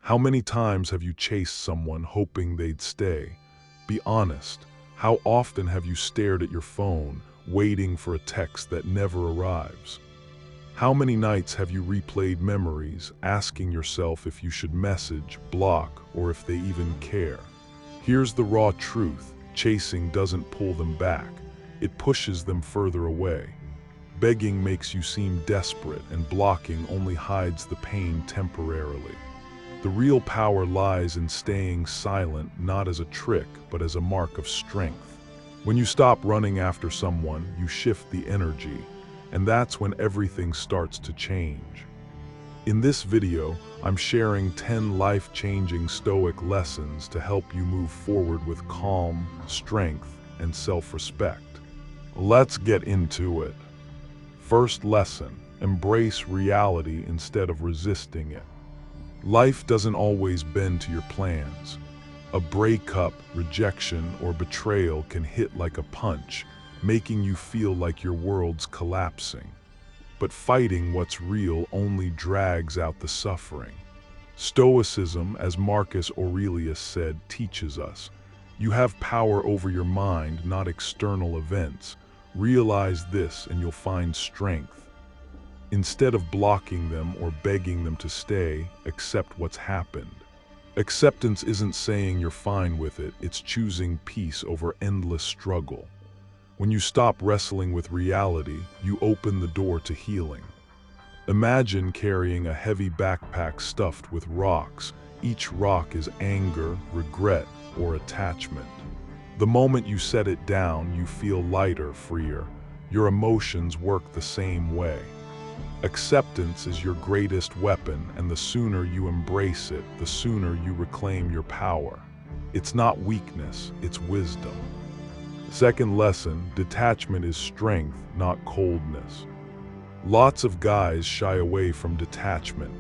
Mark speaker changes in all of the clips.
Speaker 1: How many times have you chased someone hoping they'd stay? Be honest. How often have you stared at your phone, waiting for a text that never arrives? How many nights have you replayed memories, asking yourself if you should message, block, or if they even care? Here's the raw truth: chasing doesn't pull them back, it pushes them further away. Begging makes you seem desperate, and blocking only hides the pain temporarily. The real power lies in staying silent, not as a trick, but as a mark of strength. When you stop running after someone, you shift the energy, and that's when everything starts to change. In this video, I'm sharing 10 life-changing Stoic lessons to help you move forward with calm, strength, and self-respect. Let's get into it. First lesson: embrace reality instead of resisting it. Life doesn't always bend to your plans. A breakup, rejection, or betrayal can hit like a punch, making you feel like your world's collapsing. But fighting what's real only drags out the suffering. Stoicism, as Marcus Aurelius said, teaches us, you have power over your mind, not external events. Realize this and you'll find strength. Instead of blocking them or begging them to stay, accept what's happened. Acceptance isn't saying you're fine with it, it's choosing peace over endless struggle. When you stop wrestling with reality, you open the door to healing. Imagine carrying a heavy backpack stuffed with rocks. Each rock is anger, regret, or attachment. The moment you set it down, you feel lighter, freer. Your emotions work the same way. Acceptance is your greatest weapon, and the sooner you embrace it, the sooner you reclaim your power. It's not weakness, it's wisdom. Second lesson: detachment is strength, not coldness. Lots of guys shy away from detachment,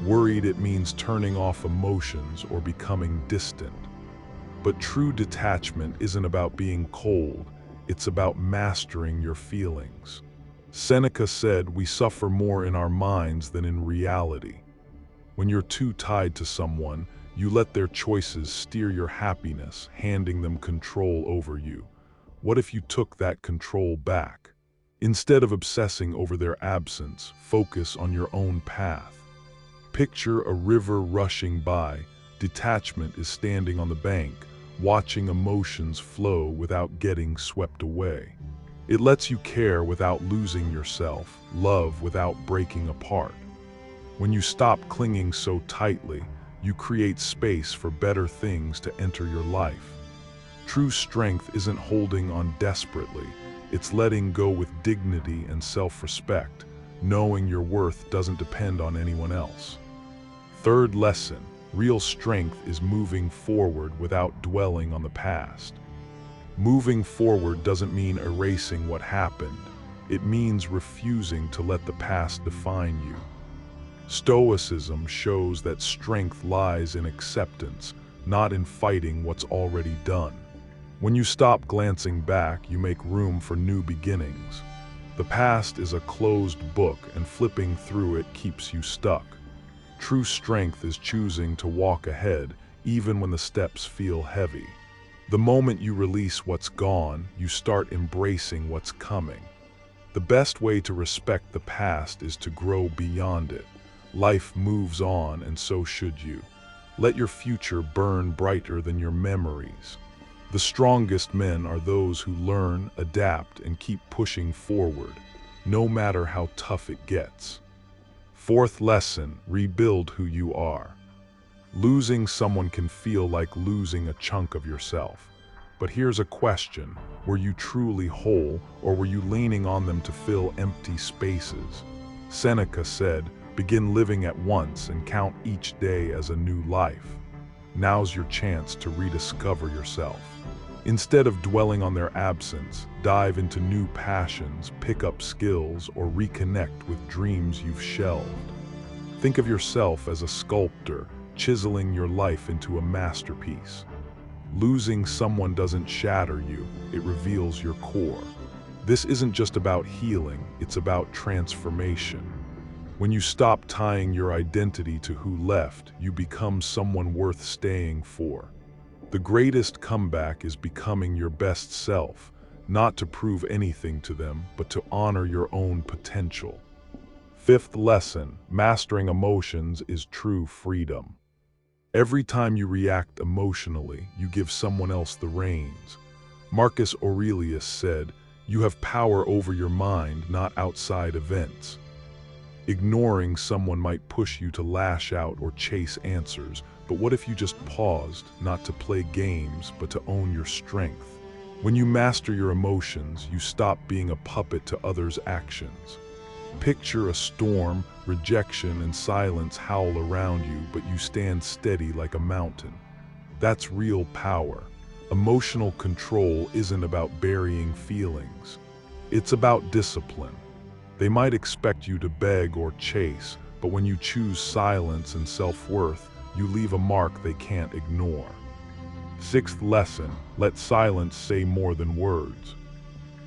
Speaker 1: worried it means turning off emotions or becoming distant. But true detachment isn't about being cold, it's about mastering your feelings. Seneca said, "We suffer more in our minds than in reality." When you're too tied to someone, you let their choices steer your happiness, handing them control over you. What if you took that control back? Instead of obsessing over their absence, focus on your own path. Picture a river rushing by. Detachment is standing on the bank, watching emotions flow without getting swept away. It lets you care without losing yourself, love without breaking apart. When you stop clinging so tightly, you create space for better things to enter your life. True strength isn't holding on desperately, it's letting go with dignity and self-respect, knowing your worth doesn't depend on anyone else. Third lesson: real strength is moving forward without dwelling on the past. Moving forward doesn't mean erasing what happened. It means refusing to let the past define you. Stoicism shows that strength lies in acceptance, not in fighting what's already done. When you stop glancing back, you make room for new beginnings. The past is a closed book, and flipping through it keeps you stuck. True strength is choosing to walk ahead, even when the steps feel heavy. The moment you release what's gone, you start embracing what's coming. The best way to respect the past is to grow beyond it. Life moves on, and so should you. Let your future burn brighter than your memories. The strongest men are those who learn, adapt, and keep pushing forward, no matter how tough it gets. Fourth lesson: rebuild who you are. Losing someone can feel like losing a chunk of yourself. But here's a question: were you truly whole, or were you leaning on them to fill empty spaces? Seneca said, "Begin living at once and count each day as a new life." Now's your chance to rediscover yourself. Instead of dwelling on their absence, dive into new passions, pick up skills, or reconnect with dreams you've shelved. Think of yourself as a sculptor, chiseling your life into a masterpiece. Losing someone doesn't shatter you, it reveals your core. This isn't just about healing, it's about transformation. When you stop tying your identity to who left, you become someone worth staying for. The greatest comeback is becoming your best self, not to prove anything to them, but to honor your own potential. Fifth lesson, mastering emotions is true freedom. Every time you react emotionally, you give someone else the reins. Marcus Aurelius said, "You have power over your mind, not outside events." Ignoring someone might push you to lash out or chase answers, but what if you just paused, not to play games, but to own your strength? When you master your emotions, you stop being a puppet to others' actions. Picture a storm, rejection and silence howl around you, but you stand steady like a mountain. That's real power. Emotional control isn't about burying feelings. It's about discipline. They might expect you to beg or chase, but when you choose silence and self-worth, you leave a mark they can't ignore. Sixth lesson, let silence say more than words.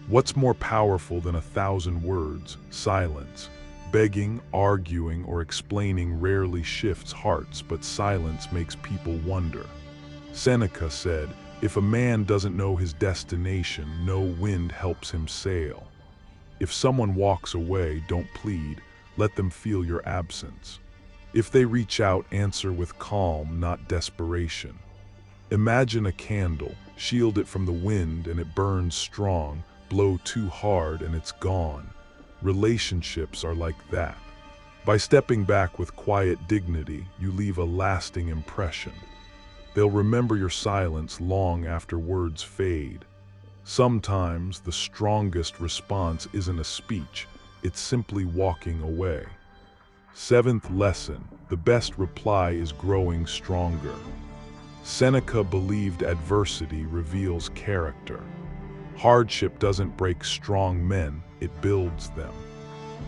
Speaker 1: What's more powerful than 1,000 words? Silence. Begging, arguing, or explaining rarely shifts hearts, but silence makes people wonder. Seneca said, "If a man doesn't know his destination, no wind helps him sail." If someone walks away, don't plead, let them feel your absence. If they reach out, answer with calm, not desperation. Imagine a candle, shield it from the wind and it burns strong, blow too hard and it's gone. Relationships are like that. By stepping back with quiet dignity, you leave a lasting impression. They'll remember your silence long after words fade. Sometimes the strongest response isn't a speech, it's simply walking away. Seventh lesson, the best reply is growing stronger. Seneca believed adversity reveals character. Hardship doesn't break strong men, it builds them.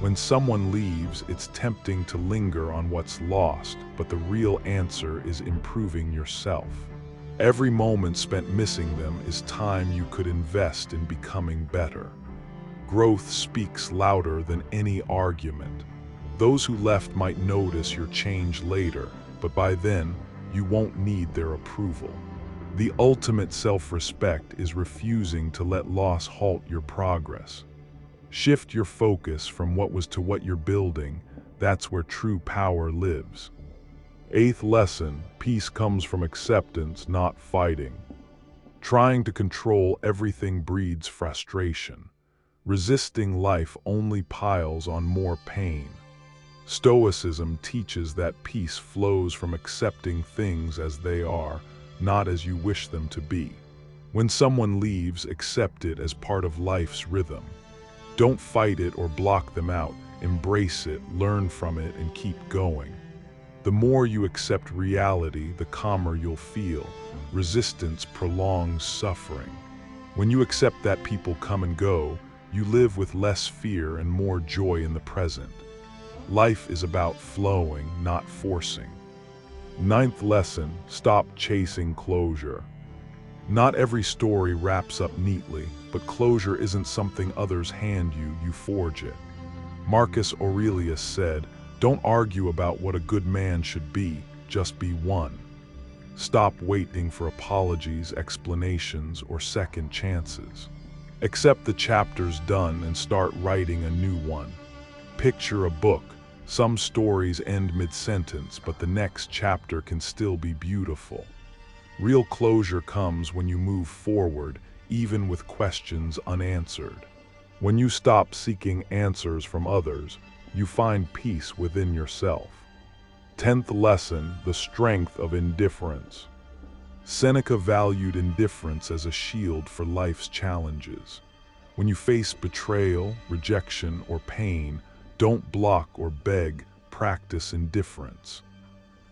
Speaker 1: When someone leaves, it's tempting to linger on what's lost, but the real answer is improving yourself. Every moment spent missing them is time you could invest in becoming better. Growth speaks louder than any argument. Those who left might notice your change later, but by then, you won't need their approval. The ultimate self-respect is refusing to let loss halt your progress. Shift your focus from what was to what you're building. That's where true power lives. Eighth lesson, peace comes from acceptance, not fighting. Trying to control everything breeds frustration. Resisting life only piles on more pain. Stoicism teaches that peace flows from accepting things as they are, not as you wish them to be. When someone leaves, accept it as part of life's rhythm. Don't fight it or block them out. Embrace it, learn from it, and keep going. The more you accept reality, the calmer you'll feel. Resistance prolongs suffering. When you accept that people come and go, you live with less fear and more joy in the present. Life is about flowing, not forcing. Ninth lesson, stop chasing closure. Not every story wraps up neatly, but closure isn't something others hand you, you forge it. Marcus Aurelius said, "Don't argue about what a good man should be, just be one." Stop waiting for apologies, explanations, or second chances. Accept the chapter's done and start writing a new one. Picture a book. Some stories end mid-sentence, but the next chapter can still be beautiful. Real closure comes when you move forward, even with questions unanswered. When you stop seeking answers from others, you find peace within yourself. 10th lesson, the strength of indifference. Seneca valued indifference as a shield for life's challenges. When you face betrayal, rejection, or pain, don't block or beg, practice indifference.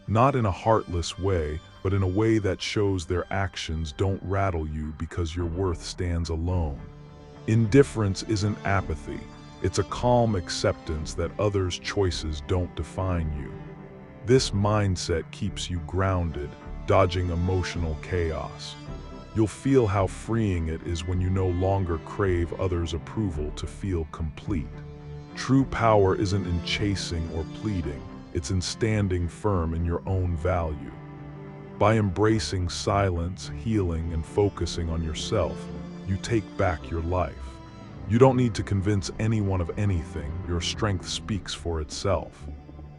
Speaker 1: Not in a heartless way, but in a way that shows their actions don't rattle you because your worth stands alone. Indifference isn't apathy. It's a calm acceptance that others' choices don't define you. This mindset keeps you grounded, dodging emotional chaos. You'll feel how freeing it is when you no longer crave others' approval to feel complete. True power isn't in chasing or pleading, it's in standing firm in your own value. By embracing silence, healing, and focusing on yourself, you take back your life. You don't need to convince anyone of anything, your strength speaks for itself.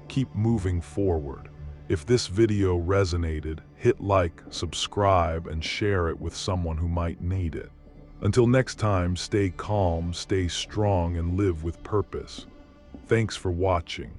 Speaker 1: Keep moving forward. If this video resonated, hit like, subscribe, and share it with someone who might need it. Until next time, stay calm, stay strong, and live with purpose. Thanks for watching.